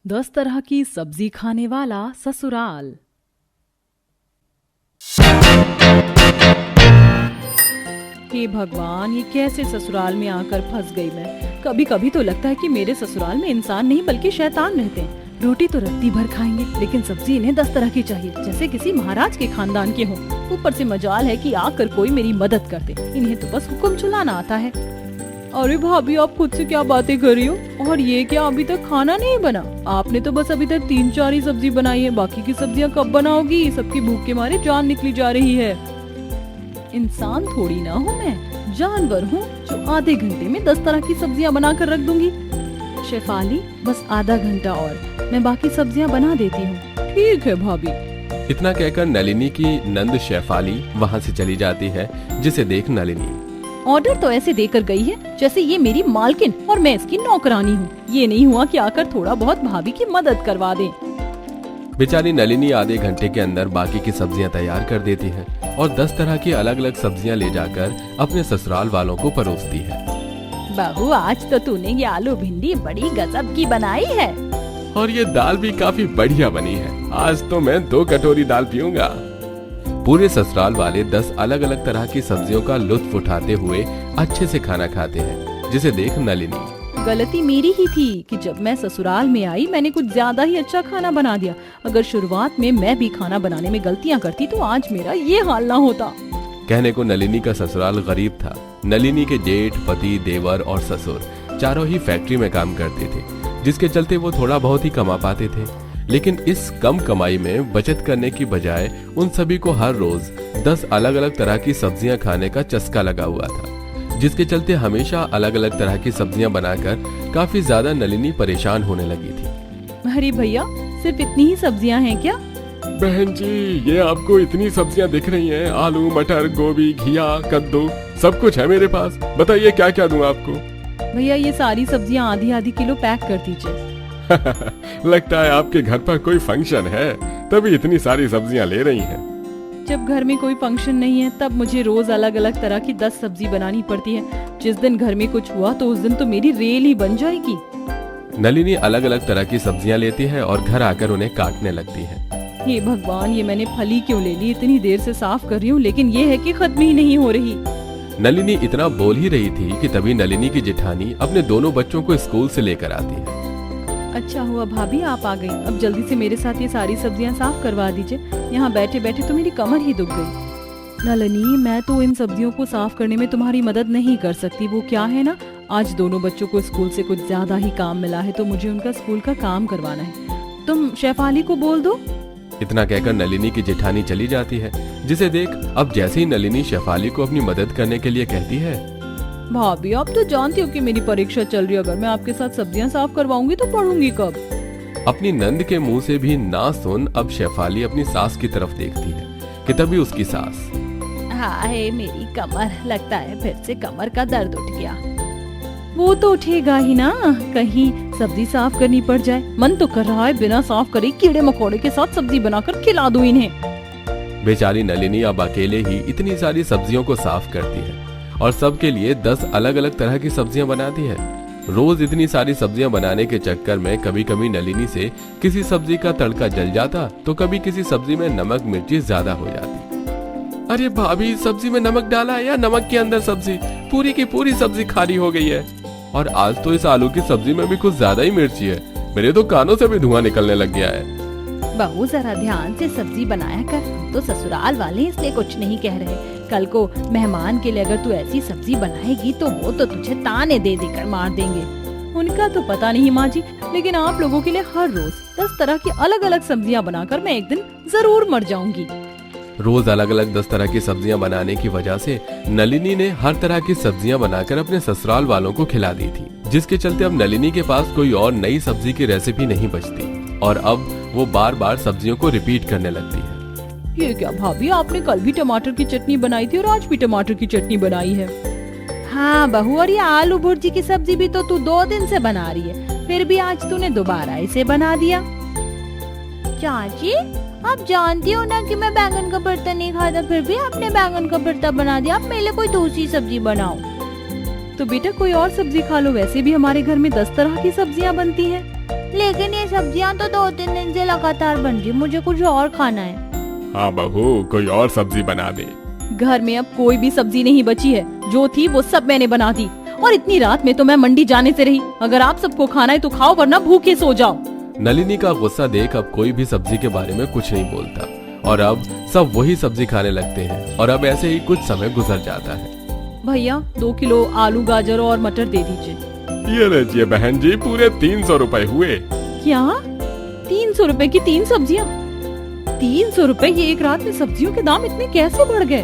10 तरह की सब्जी खाने वाला ससुराल। हे भगवान, ये कैसे ससुराल में आकर फंस गई मैं। कभी कभी तो लगता है कि मेरे ससुराल में इंसान नहीं बल्कि शैतान रहते हैं। रोटी तो रत्ती भर खाएंगे, लेकिन सब्जी इन्हें 10 तरह की चाहिए, जैसे किसी महाराज के खानदान के हों। ऊपर से मजाल है कि आकर कोई मेरी मदद कर दे। इन्हें तो बस हुक्म चलाना आता है। अरे भाभी, आप खुद से क्या बातें कर रही हो? और ये क्या, अभी तक खाना नहीं बना? आपने तो बस अभी तक 3-4 ही सब्जी बनाई है, बाकी की सब्जियां कब बनाओगी? सबकी भूख के मारे जान निकली जा रही है। इंसान थोड़ी ना हूँ मैं, जानवर हूँ जो आधे घंटे में 10 तरह की सब्जियां बनाकर रख दूंगी। शेफाली, बस आधा घंटा और, मैं बाकी सब्जियां बना देती हूँ। ठीक है भाभी। इतना कहकर नलिनी की नंद शेफाली वहाँ से चली जाती है, जिसे देख नलिनी ऑर्डर तो ऐसे देकर गई है जैसे ये मेरी मालकिन और मैं इसकी नौकरानी हूँ। ये नहीं हुआ कि आकर थोड़ा बहुत भाभी की मदद करवा दे। बेचारी नलिनी आधे घंटे के अंदर बाकी की सब्जियां तैयार कर देती है और 10 तरह की अलग अलग सब्जियां ले जाकर अपने ससुराल वालों को परोसती है। बहू, आज तो तूने ये आलू भिंडी बड़ी गजब की बनाई है। और ये दाल भी काफी बढ़िया बनी है। आज तो मैं 2 कटोरी दाल पीऊंगा। पूरे ससुराल वाले 10 अलग अलग तरह की सब्जियों का लुत्फ उठाते हुए अच्छे से खाना खाते हैं, जिसे देख नलिनी। गलती मेरी ही थी कि जब मैं ससुराल में आई मैंने कुछ ज्यादा ही अच्छा खाना बना दिया। अगर शुरुआत में मैं भी खाना बनाने में गलतियां करती तो आज मेरा ये हाल ना होता। कहने को नलिनी का ससुराल गरीब था। नलिनी के जेठ, पति, देवर और ससुर चारों ही फैक्ट्री में काम करते थे, जिसके चलते वो थोड़ा बहुत ही कमा पाते थे। लेकिन इस कम कमाई में बचत करने की बजाय उन सभी को हर रोज 10 अलग अलग तरह की सब्जियां खाने का चस्का लगा हुआ था, जिसके चलते हमेशा अलग अलग तरह की सब्जियां बनाकर काफी ज्यादा नलिनी परेशान होने लगी थी। अरे भैया, सिर्फ इतनी ही सब्जियां हैं क्या? बहन जी, ये आपको इतनी सब्जियां दिख रही हैं? आलू, मटर, गोभी, घिया, कद्दू, सब कुछ है मेरे पास। बताइए क्या क्या दूं आपको? भैया, ये सारी सब्जियां आधी आधी किलो पैक कर दीजिए। लगता है आपके घर पर कोई फंक्शन है, तभी इतनी सारी सब्जियां ले रही हैं। जब घर में कोई फंक्शन नहीं है तब मुझे रोज अलग अलग तरह की 10 सब्जी बनानी पड़ती है। जिस दिन घर में कुछ हुआ तो उस दिन तो मेरी रेल ही बन जाएगी। नलिनी अलग अलग तरह की सब्जियां लेती है और घर आकर उन्हें काटने लगती है। हे भगवान, ये मैंने फली क्यों ले ली? इतनी देर से साफ कर रही हूँ, लेकिन ये है कि खत्म ही नहीं हो रही। नलिनी इतना बोल ही रही थी कि तभी नलिनी की जेठानी अपने दोनों बच्चों को स्कूल से लेकर आती है। अच्छा हुआ भाभी आप आ गई। अब जल्दी से मेरे साथ ये सारी सब्जियां साफ करवा दीजिए। यहाँ बैठे बैठे तो मेरी कमर ही दुख गई। नलिनी, मैं तो इन सब्जियों को साफ करने में तुम्हारी मदद नहीं कर सकती। वो क्या है ना, आज दोनों बच्चों को स्कूल से कुछ ज्यादा ही काम मिला है, तो मुझे उनका स्कूल का काम करवाना है। तुम शेफाली को बोल दो। इतना कहकर नलिनी की जेठानी चली जाती है, जिसे देख अब जैसे ही नलिनी शेफाली को अपनी मदद करने के लिए कहती है, भाभी, आप तो जानती हो कि मेरी परीक्षा चल रही है। अगर मैं आपके साथ सब्जियां साफ करवाऊंगी तो पढ़ूंगी कब? अपनी नंद के मुंह से भी ना सुन अब शेफाली अपनी सास की तरफ देखती है कि तभी उसकी सास, हाय मेरी कमर, लगता है फिर से कमर का दर्द उठ गया। वो तो उठेगा ही ना, कहीं सब्जी साफ करनी पड़ जाए। मन तो कर रहा है बिना साफ करे कीड़े मकोड़े के साथ सब्जी बनाकर खिला दूं इन्हें। बेचारी नलिनी अब अकेले ही इतनी सारी सब्जियों को साफ करती है और सबके लिए 10 अलग अलग तरह की सब्जियां बनाती है। रोज इतनी सारी सब्जियां बनाने के चक्कर में कभी कभी नलिनी से किसी सब्जी का तड़का जल जाता तो कभी किसी सब्जी में नमक मिर्ची ज्यादा हो जाती। अरे भाभी, सब्जी में नमक डाला है या नमक के अंदर सब्जी? पूरी की पूरी सब्जी खारी हो गई है। और आज तो इस आलू की सब्जी में भी कुछ ज्यादा ही मिर्ची है। मेरे तो कानों से भी धुआं निकलने लग गया है। बहू, जरा ध्यान से सब्जी बनाया कर। हम तो ससुराल वाले इसलिए कुछ नहीं कह रहे। कल को मेहमान के लिए अगर तू ऐसी सब्जी बनाएगी तो वो तो तुझे ताने दे देकर मार देंगे। उनका तो पता नहीं माँ जी, लेकिन आप लोगों के लिए हर रोज 10 तरह की अलग अलग सब्जियाँ बनाकर मैं एक दिन जरूर मर जाऊंगी। रोज अलग अलग 10 तरह की सब्जियां बनाने की वजह से नलिनी ने हर तरह की सब्जियां बनाकर अपने ससुराल वालों को खिला दी थी, जिसके चलते अब नलिनी के पास कोई और नई सब्जी की रेसिपी नहीं बचती और अब वो बार बार सब्जियों को रिपीट करने लगती है। ये क्या भाभी, आपने कल भी टमाटर की चटनी बनाई थी और आज भी टमाटर की चटनी बनाई है। हाँ बहू, और ये आलू भुर्जी की सब्जी भी तो तू 2 दिन से बना रही है, फिर भी आज तूने दोबारा इसे बना दिया। चाची, आप जानती हो ना कि मैं बैंगन का भरता नहीं खाता, फिर भी आपने बैंगन का भरता बना दिया। आप मेरे लिए कोई दूसरी सब्जी बनाओ। तो बेटा कोई और सब्जी खा लो, वैसे भी हमारे घर में 10 तरह की सब्जियां बनती हैं। लेकिन ये सब्जियां तो 2-3 दिन से लगातार बन रही, मुझे कुछ और खाना है। हाँ बहू, कोई और सब्जी बना दे। घर में अब कोई भी सब्जी नहीं बची है, जो थी वो सब मैंने बना दी। और इतनी रात में तो मैं मंडी जाने से रही। अगर आप सबको खाना है तो खाओ, वरना भूखे सो जाओ। नलिनी का गुस्सा देख अब कोई भी सब्जी के बारे में कुछ नहीं बोलता और अब सब वही सब्जी खाने लगते हैं। और अब ऐसे ही कुछ समय गुजर जाता है। भैया 2 किलो आलू, गाजर और मटर दे दीजिए। ये लीजिए बहन जी, पूरे 300 रुपए हुए। क्या 300 रुपए की 3 सब्जियां? 300 रुपए? ये एक रात में सब्जियों के दाम इतने कैसे बढ़ गए?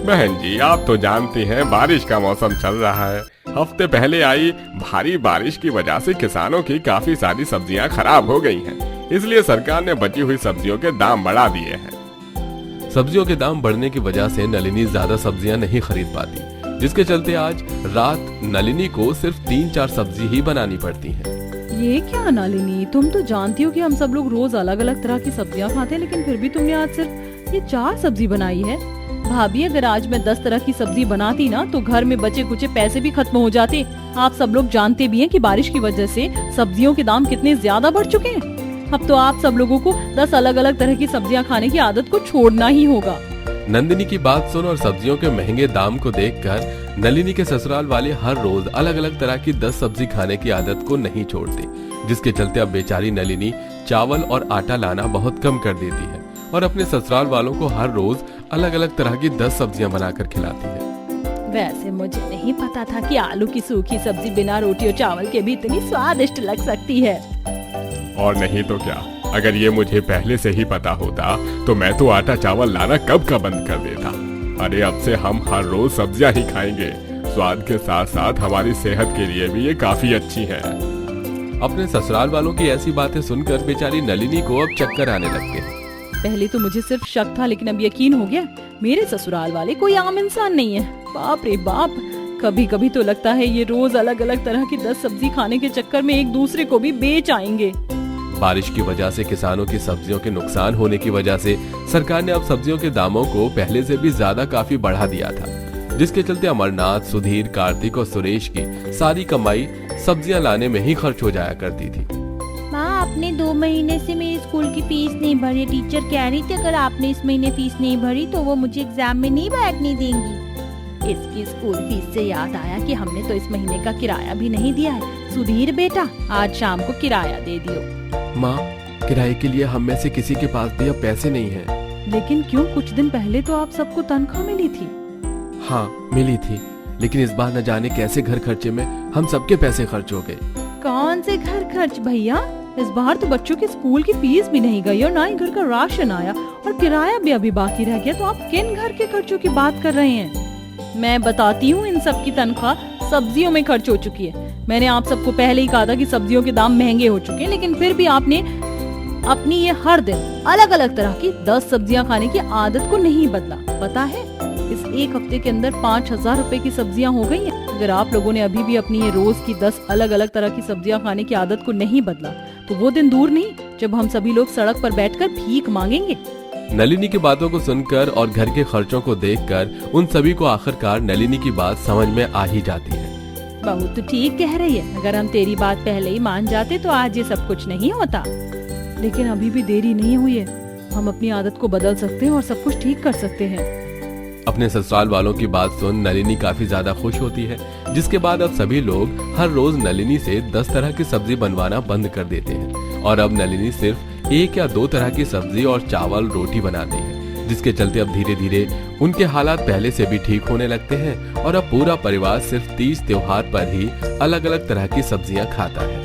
बहन जी, आप तो जानती हैं बारिश का मौसम चल रहा है। हफ्ते पहले आई भारी बारिश की वजह से किसानों की काफी सारी सब्जियां खराब हो गई हैं। इसलिए सरकार ने बची हुई सब्जियों के दाम बढ़ा दिए हैं। सब्जियों के दाम बढ़ने की वजह से नलिनी ज्यादा सब्जियां नहीं खरीद पाती, जिसके चलते आज रात नलिनी को सिर्फ 3-4 सब्जी ही बनानी पड़ती है। ये क्या नलिनी, तुम तो जानती हो कि हम सब लोग रोज अलग अलग तरह की सब्जियां खाते हैं, लेकिन फिर भी तुमने आज सिर्फ ये 4 सब्जी बनाई है। भाभी, अगर आज मैं 10 तरह की सब्जी बनाती ना तो घर में बचे कुचे पैसे भी खत्म हो जाते। आप सब लोग जानते भी हैं कि बारिश की वजह से सब्जियों के दाम कितने ज्यादा बढ़ चुके हैं। अब तो आप सब लोगों को 10 अलग अलग तरह की सब्जियां खाने की आदत को छोड़ना ही होगा। नंदिनी की बात सुन और सब्जियों के महंगे दाम को देखकर नलिनी के ससुराल वाले हर रोज अलग अलग तरह की 10 सब्जी खाने की आदत को नहीं छोड़ते, जिसके चलते अब बेचारी नलिनी चावल और आटा लाना बहुत कम कर देती है और अपने ससुराल वालों को हर रोज अलग अलग तरह की 10 सब्जियां बनाकर खिलाती है। वैसे मुझे नहीं पता था कि आलू की सूखी सब्जी बिना रोटी और चावल के भी इतनी स्वादिष्ट लग सकती है। और नहीं तो क्या, अगर ये मुझे पहले से ही पता होता तो मैं तो आटा चावल लाना कब का बंद कर देता। अरे अब से हम हर रोज सब्जियां ही खाएंगे। स्वाद के साथ साथ हमारी सेहत के लिए भी ये काफी अच्छी है। अपने ससुराल वालों की ऐसी बातें सुनकर बेचारी नलिनी को अब चक्कर आने लगते हैं। पहले तो मुझे सिर्फ शक था, लेकिन अब यकीन हो गया, मेरे ससुराल वाले कोई आम इंसान नहीं है। बाप रे बाप, कभी कभी तो लगता है ये रोज अलग अलग तरह की 10 सब्जी खाने के चक्कर में एक दूसरे को भी बेच आएंगे। बारिश की वजह से किसानों की सब्जियों के नुकसान होने की वजह से सरकार ने अब सब्जियों के दामों को पहले से भी ज्यादा काफी बढ़ा दिया था, जिसके चलते अमरनाथ, सुधीर, कार्तिक और सुरेश की सारी कमाई सब्जियां लाने में ही खर्च हो जाया करती थी। माँ, आपने 2 महीने से मेरी स्कूल की फीस नहीं भरी। टीचर कह रही थी अगर आपने इस महीने फीस नहीं भरी तो वो मुझे एग्जाम में नहीं बैठने देंगी। इसकी स्कूल फीस से याद आया कि हमने तो इस महीने का किराया भी नहीं दिया है। सुधीर बेटा, आज शाम को किराया दे दियो। माँ, किराए के लिए हम में से किसी के पास भी अब पैसे नहीं हैं। लेकिन क्यों, कुछ दिन पहले तो आप सबको तनख्वाह मिली थी। हाँ मिली थी, लेकिन इस बार न जाने कैसे घर खर्चे में हम सबके पैसे खर्च हो गए। कौन से घर खर्च भैया? इस बार तो बच्चों की स्कूल की फीस भी नहीं गई और ना ही घर का राशन आया और किराया भी अभी बाकी रह गया। तो आप किन घर के खर्चों की बात कर रहे हैं? मैं बताती हूँ, इन सब की तनख्वाह सब्जियों में खर्च हो चुकी है। मैंने आप सबको पहले ही कहा था कि सब्जियों के दाम महंगे हो चुके हैं, लेकिन फिर भी आपने अपनी ये हर दिन अलग अलग तरह की 10 सब्जियां खाने की आदत को नहीं बदला। पता है, इस एक हफ्ते के अंदर 5000 रुपए की सब्जियां हो गई हैं। अगर आप लोगों ने अभी भी अपनी ये रोज की 10 अलग अलग तरह की सब्जियां खाने की आदत को नहीं बदला तो वो दिन दूर नहीं जब हम सभी लोग सड़क पर बैठकर भीख मांगेंगे। नलिनी की बातों को सुनकर और घर के खर्चों को देखकर उन सभी को आखिरकार नलिनी की बात समझ में आ ही जाती है। बहू तो ठीक कह रही है, अगर हम तेरी बात पहले ही मान जाते तो आज ये सब कुछ नहीं होता। लेकिन अभी भी देरी नहीं हुई है, हम अपनी आदत को बदल सकते हैं और सब कुछ ठीक कर सकते हैं। अपने ससुराल वालों की बात सुन नलिनी काफी ज्यादा खुश होती है, जिसके बाद अब सभी लोग हर रोज नलिनी से 10 तरह की सब्जी बनवाना बंद कर देते हैं और अब नलिनी सिर्फ 1 या 2 तरह की सब्जी और चावल रोटी बनाती है, जिसके चलते अब धीरे धीरे उनके हालात पहले से भी ठीक होने लगते हैं और अब पूरा परिवार सिर्फ तीज त्योहार पर ही अलग अलग तरह की सब्जियां खाता है।